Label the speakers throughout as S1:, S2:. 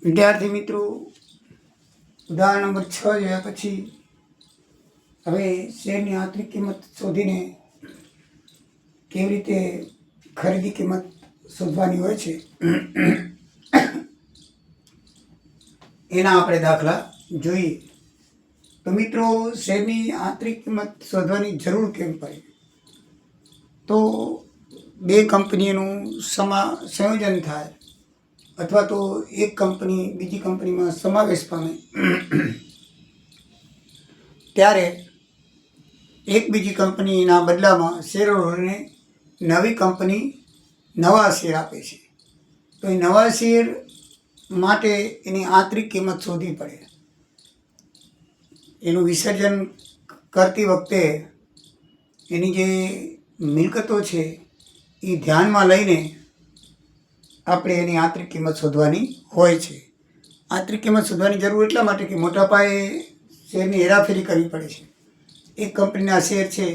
S1: વિદ્યાર્થી મિત્રો, ઉદાહરણ નંબર 6 જોયા પછી હવે શેરની આંતરિક કિંમત શોધીને કેવી રીતે ખરીદી કિંમત શોધવાની હોય છે એના આપણે દાખલા જોઈએ. તો મિત્રો, શેરની આંતરિક કિંમત શોધવાની જરૂર કેમ પડે? તો બે કંપનીઓનું સંયોજન થાય અથવા તો એક કંપની બીજી કંપનીમાં સમાવેશ પામે ત્યારે એક બીજી કંપનીના બદલામાં શેરહોલ્ડરને નવી કંપની નવા શેર આપે છે. તો એ નવા શેર માટે એની આંતરિક કિંમત શોધવી પડે. એનું વિસર્જન કરતી વખતે એની જે મિલકતો છે એ ધ્યાનમાં લઈને આપણે એની આંતરિક કિંમત શોધવાની હોય છે. આંતરિક કિંમત શોધવાની જરૂર એટલા માટે કે મોટા પાયે શેરની હેરાફેરી કરવી પડે છે. એક કંપનીના શેર છે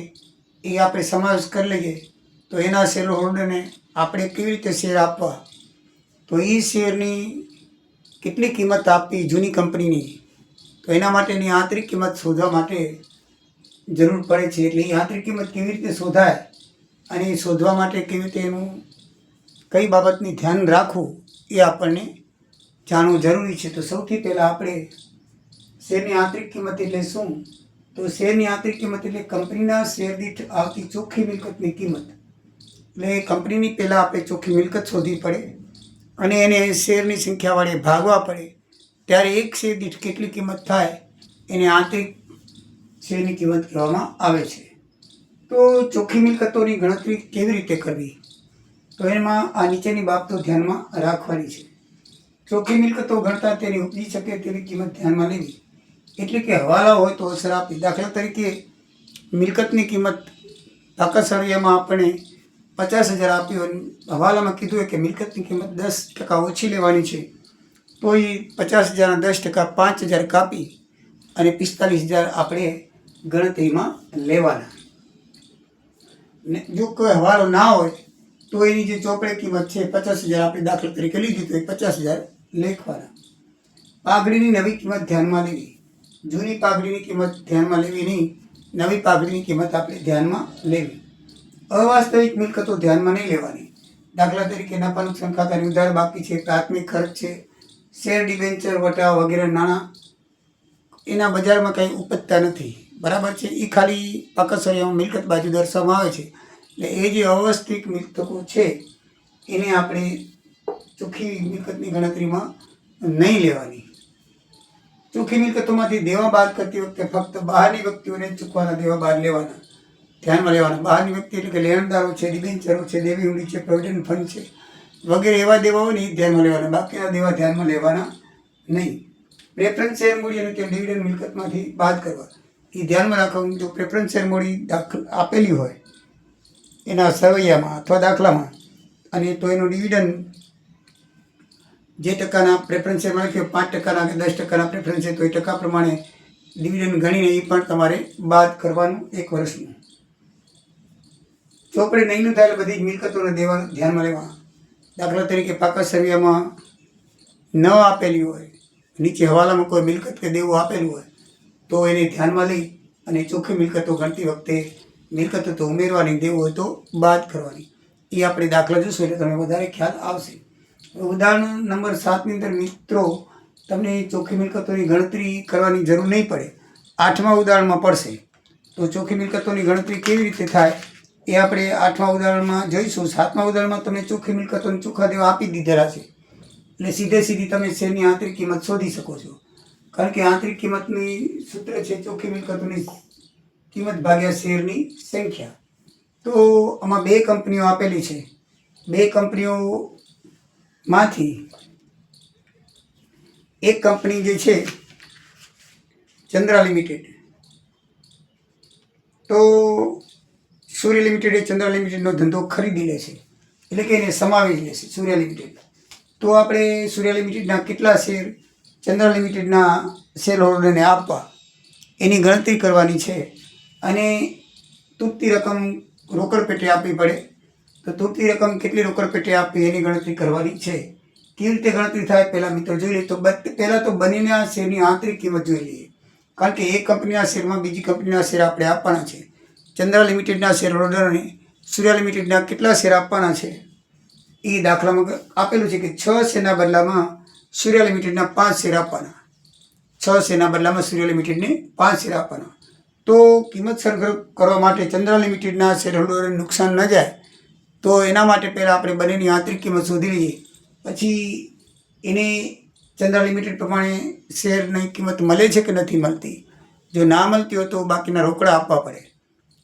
S1: એ આપણે સમાવેશ કરી લઈએ તો એના શેર હોલ્ડરને આપણે કેવી રીતે શેર આપવા, તો એ શેરની કેટલી કિંમત આપવી જૂની કંપનીની, તો એના માટેની આંતરિક કિંમત શોધવા માટે જરૂર પડે છે. એટલે એ આંતરિક કિંમત કેવી રીતે શોધાય અને એ શોધવા માટે કેવી રીતે એનું કઈ બાબતની ધ્યાન રાખવું એ આપણને જાણવું જરૂરી છે. તો સૌથી પહેલાં આપણે શેરની આંતરિક કિંમત એટલે શું? તો શેરની આંતરિક કિંમત એટલે કંપનીના શેર દીઠ આવતી ચોખ્ખી મિલકતની કિંમત. એટલે કંપનીની પહેલાં આપણે ચોખ્ખી મિલકત શોધવી પડે અને એને શેરની સંખ્યા વડે ભાગવા પડે. ત્યારે એક શેર દીઠ કેટલી કિંમત થાય એને આંતરિક શેરની કિંમત કહેવામાં આવે છે. તો ચોખ્ખી મિલકતોની ગણતરી કેવી રીતે કરવી? તો એમાં આ નીચેની બાબતો ધ્યાનમાં રાખવાની છે. ચોખ્ખી મિલકતો ગણતા તેની ઉપજી શકે તેવી કિંમત ધ્યાનમાં લેવી. એટલે કે હવાલા હોય તો અસર આપી. દાખલા તરીકે મિલકતની કિંમત પાકસરિયામાં આપણે 50,000 આપી હોય, હવાલામાં કીધું હોય કે મિલકતની કિંમત 10% ઓછી લેવાની છે, તો એ 50,000ના 10% 5,000 કાપી અને 45,000 આપણે ગણતરીમાં લેવાના. જો કોઈ હવાલો ના હોય તો એની જે ચોપડે કિંમત છે 50,000 આપણે દાખલા તરીકે લીધી તો એ 50,000 લખવાના. પાઘડીની નવી કિંમત ધ્યાનમાં લેવી. જૂની પાઘડીની કિંમત ધ્યાનમાં લેવી નહીં, નવી પાઘડીની કિંમત આપણે ધ્યાનમાં લેવી. અવાસ્તવિક મિલકતો ધ્યાનમાં નહીં લેવાની. દાખલા તરીકે નફા નુકસાન ખાતાની ઉધાર બાકી છે, પ્રાથમિક ખર્ચ છે, શેર ડિબેન્ચર વટાવ વગેરે નાણાં એના બજારમાં કંઈ ઉપજતા નથી, બરાબર છે. એ ખાલી પાકસરિયામાં મિલકત બાજુ દર્શાવવામાં આવે છે. એટલે એ જે અવાસ્તવિક મિલકતો છે એને આપણે ચોખ્ખી મિલકતની ગણતરીમાં નહીં લેવાની. ચોખ્ખી મિલકતોમાંથી દેવા બાદ કરતી વખતે ફક્ત બહારની વ્યક્તિઓને ચૂકવાના દેવા બાદ લેવાના, ધ્યાનમાં લેવાના. બહારની વ્યક્તિ એટલે કે લેણદારો છે, ડિબેન્ચરો છે, દેવી હુંડી છે, પ્રોવિડન્ટ ફંડ છે વગેરે એવા દેવા હોય ને એ ધ્યાનમાં લેવાના. બાકીના દેવા ધ્યાનમાં લેવાના નહીં. પ્રેફરન્સ શેર મૂડી અને તે ડિવિડન્ડ મિલકતમાંથી બાદ કરવા એ ધ્યાનમાં રાખવાનું. જો પ્રેફરન્સ શેર મૂડી આપેલી હોય એના સરવૈયામાં અથવા દાખલામાં અને તો એનું ડિવિડન્ડ જે ટકાના પ્રેફરન્સ શેરમાં લખ્યો 5%ના કે 10%ના પ્રેફરન્સ છે તો એ ટકા પ્રમાણે ડિવિડન્ડ ગણીને એ પણ તમારે બાદ કરવાનું 1 વર્ષનું. ચોપડે નહીં નોંધાયેલ બધી જ મિલકતોને દેવા ધ્યાનમાં લેવાના. દાખલા તરીકે પાકસરિયામાં ન આપેલી હોય, નીચે હવાલામાં કોઈ મિલકત કે દેવું આપેલું હોય તો એને ધ્યાનમાં લઈ અને ચોખ્ખી મિલકતો ગણતી વખતે મિલકતો તો ઉમેરવાની, દેવું હોય તો બાદ કરવાની. એ આપણે દાખલા જોશું એટલે તમને વધારે ખ્યાલ આવશે. ઉદાહરણ નંબર 7ની અંદર મિત્રો તમને ચોખ્ખી મિલકતોની ગણતરી કરવાની જરૂર નહીં પડે, 8મા ઉદાહરણમાં પડશે. તો ચોખ્ખી મિલકતોની ગણતરી કેવી રીતે થાય એ આપણે 8મા ઉદાહરણમાં જોઈશું. 7મા ઉદાહરણમાં તમે ચોખ્ખી મિલકતોને ચોખ્ખા દેવા આપી દીધેલા છે એટલે સીધી તમે શેરની આંતરિક કિંમત શોધી શકો છો. કારણ કે આંતરિક કિંમતની સૂત્ર છે ચોખ્ખી મિલકતોની કિંમત ભાગ્યા શેરની સંખ્યા. તો આમાં 2 કંપનીઓ આપેલી છે. 2 કંપનીઓમાંથી એક કંપની જે છે ચંદ્રા લિમિટેડ, તો સૂર્ય લિમિટેડ એ ચંદ્રા લિમિટેડનો ધંધો ખરીદી લે છે, એટલે કે એને સમાવી લે છે સૂર્ય લિમિટેડ. તો આપણે સૂર્ય લિમિટેડના કેટલા શેર ચંદ્રા લિમિટેડના શેર હોલ્ડરને આપવા એની ગણતરી કરવાની છે અને તૂટતી રકમ રોકડ પેટે આપવી પડે. તો તૂટતી રકમ કેટલી રોકડ પેટે આપવી એની ગણતરી કરવાની છે. કેવી રીતે ગણતરી થાય પહેલાં મિત્રો જોઈ લઈએ. તો પહેલાં તો બંનેના શેરની આંતરિક કિંમત જોઈ લઈએ, કારણ કે એક કંપનીના શેરમાં બીજી કંપનીના શેર આપણે આપવાના છે. ચંદ્રા લિમિટેડના શેર હોલ્ડરને સૂર્યા લિમિટેડના કેટલા શેર આપવાના છે એ દાખલામાં આપેલું છે કે 6 શેરના બદલામાં સૂર્યા લિમિટેડના 5 શેર આપવાના. 6 શેરના બદલામાં સૂર્યા લિમિટેડને 5 શેર આપવાના. તો કિંમત સરખી કરવા માટે ચંદ્રા લિમિટેડના શેર હોલ્ડરોને નુકસાન ન જાય તો એના માટે પહેલાં આપણે બંનેની આંતરિક કિંમત શોધી લઈએ. પછી એને ચંદ્રા લિમિટેડ પ્રમાણે શેરની કિંમત મળે છે કે નથી મળતી. જો ના મળતી હોય તો બાકીના રોકડા આપવા પડે.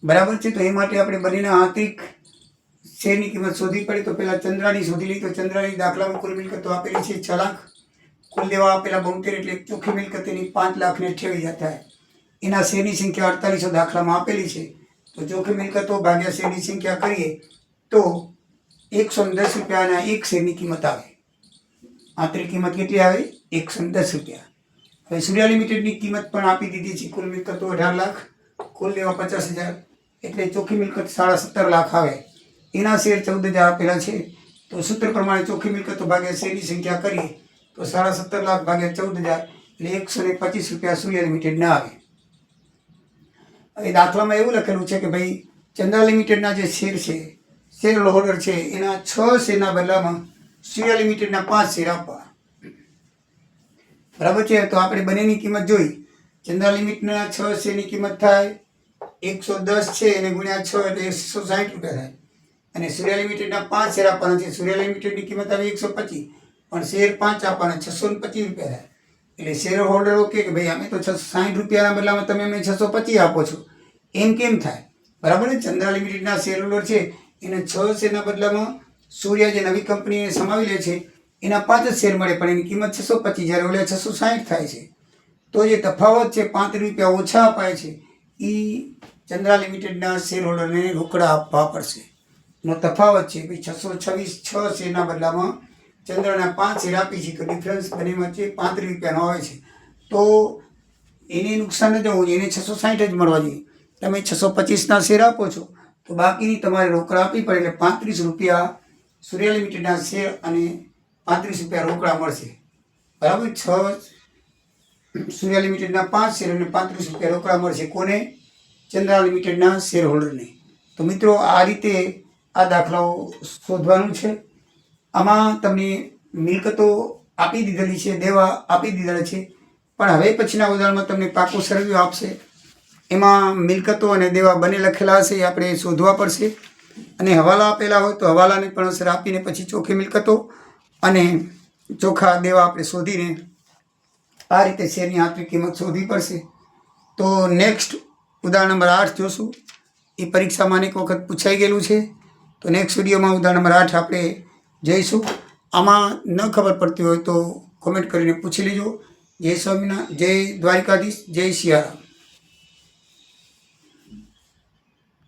S1: બરાબર છે. તો એ માટે આપણે બંનેના આંતરિક શેરની કિંમત શોધવી પડે. તો પહેલાં ચંદ્રાની શોધી લઈએ. તો ચંદ્રાની દાખલામાં કુલ મિલકતો આપેલી છે 6 લાખ, કુલ દેવા આપેલા 72, એટલે ચોખ્ખી મિલકત એની 5,28,000 થાય. એના શેરની સંખ્યા 4800 દાખલામાં આપેલી છે. તો ચોખ્ખી મિલકતો ભાગ્યા શેરની સંખ્યા કરીએ તો 110 રૂપિયાના એક શેરની કિંમત આવે. આંતરિક કિંમત કેટલી આવે? 110 રૂપિયા. હવે સૂર્યા લિમિટેડની કિંમત પણ આપી દીધી છે. કુલ મિલકતો 18 લાખ, કુલ દેવા 50,000, એટલે ચોખ્ખી મિલકત 17.5 લાખ આવે. એના શેર 14,000 આપેલા છે. તો સૂત્ર પ્રમાણે ચોખ્ખી મિલકતો ભાગ્યા શેરની સંખ્યા કરીએ તો 17.5 લાખ ભાગ્યા 14,000 એટલે 125 રૂપિયા સૂર્યા લિમિટેડના આવે. હવે દાખલામાં એવું લખેલું છે કે ભાઈ ચંદ્રા લિમિટેડના જે શેર છે, શેર હોલ્ડર છે, એના 6 શેરના બદલામાં સૂર્યા લિમિટેડના 5 શેર આપવા. બરાબર છે. તો આપણે બંનેની કિંમત જોઈ. ચંદ્રા લિમિટેડના 6 શેરની કિંમત થાય 110 છે એને ગુણ્યા 6 એટલે 160 રૂપિયા થાય. અને સૂર્યા લિમિટેડના 5 શેર આપવાના છે. સૂર્યા લિમિટેડની કિંમત આવી 125, પણ શેર 5 આપવાના 625 રૂપિયા થાય. એટલે શેર હોલ્ડરો કે ભાઈ અમે તો 660 રૂપિયાના બદલામાં તમે અમને 625 આપો છો, એમ કેમ થાય? બરાબર ને. ચંદ્રા લિમિટેડના શેર હોલ્ડર છે એને 6 શેરના બદલામાં સૂર્યા જે નવી કંપનીને સમાવી લે છે એના 5 જ શેર મળે, પણ એની કિંમત 625, જ્યારે ઓલા 660 થાય છે. તો જે તફાવત છે 35 રૂપિયા ઓછા અપાય છે એ ચંદ્રા લિમિટેડના શેર હોલ્ડરને રોકડા આપવા પડશે. નો તફાવત છે ભાઈ 626 6 શેરના બદલામાં ચંદ્રના 5 શેર આપી છે. તો ડિફરન્સ બંને વચ્ચે 35 રૂપિયાનો આવે છે. તો એને નુકસાન ન જવું જોઈએ, એને 660 જ મળવા જોઈએ. તમે 625ના શેર આપો છો તો બાકીની તમારે રોકડા આપવી પડે, એટલે 35 રૂપિયા સૂર્યા લિમિટેડના શેર અને 35 રૂપિયા રોકડા મળશે. બરાબર. 6 સૂર્યા લિમિટેડના 5 શેર અને 35 રૂપિયા રોકડા મળશે. કોને? ચંદ્રા લિમિટેડના શેર હોલ્ડરને. તો મિત્રો આ રીતે આ દાખલાઓ શોધવાનું છે. આમાં તમને મિલકતો આપી દીધેલી છે, દેવા આપી દીધેલા છે, પણ હવે પછીના ઉદાહરણમાં તમને પાકો સરવ્યો આપશે. એમાં મિલકતો અને દેવા બંને લખેલા હશે, એ આપણે શોધવા પડશે. અને હવાલા આપેલા હોય તો હવાલાની પણ અસર આપીને પછી ચોખ્ખી મિલકતો અને ચોખ્ખા દેવા આપણે શોધીને આ રીતે શેરની આંતરિક કિંમત શોધવી પડશે. તો નેક્સ્ટ ઉદાહરણ નંબર 8 જોશું. એ પરીક્ષામાં અનેક વખત પૂછાઈ ગયેલું છે. તો નેક્સ્ટ વિડીયોમાં ઉદાહરણ નંબર 8 આપણે જઈશું. આમાં ન ખબર પડતી હોય તો કોમેન્ટ કરીને પૂછી લેજો. જય સ્વામિનારાયણ, જય દ્વારિકાધીશ, જય સિયારામ.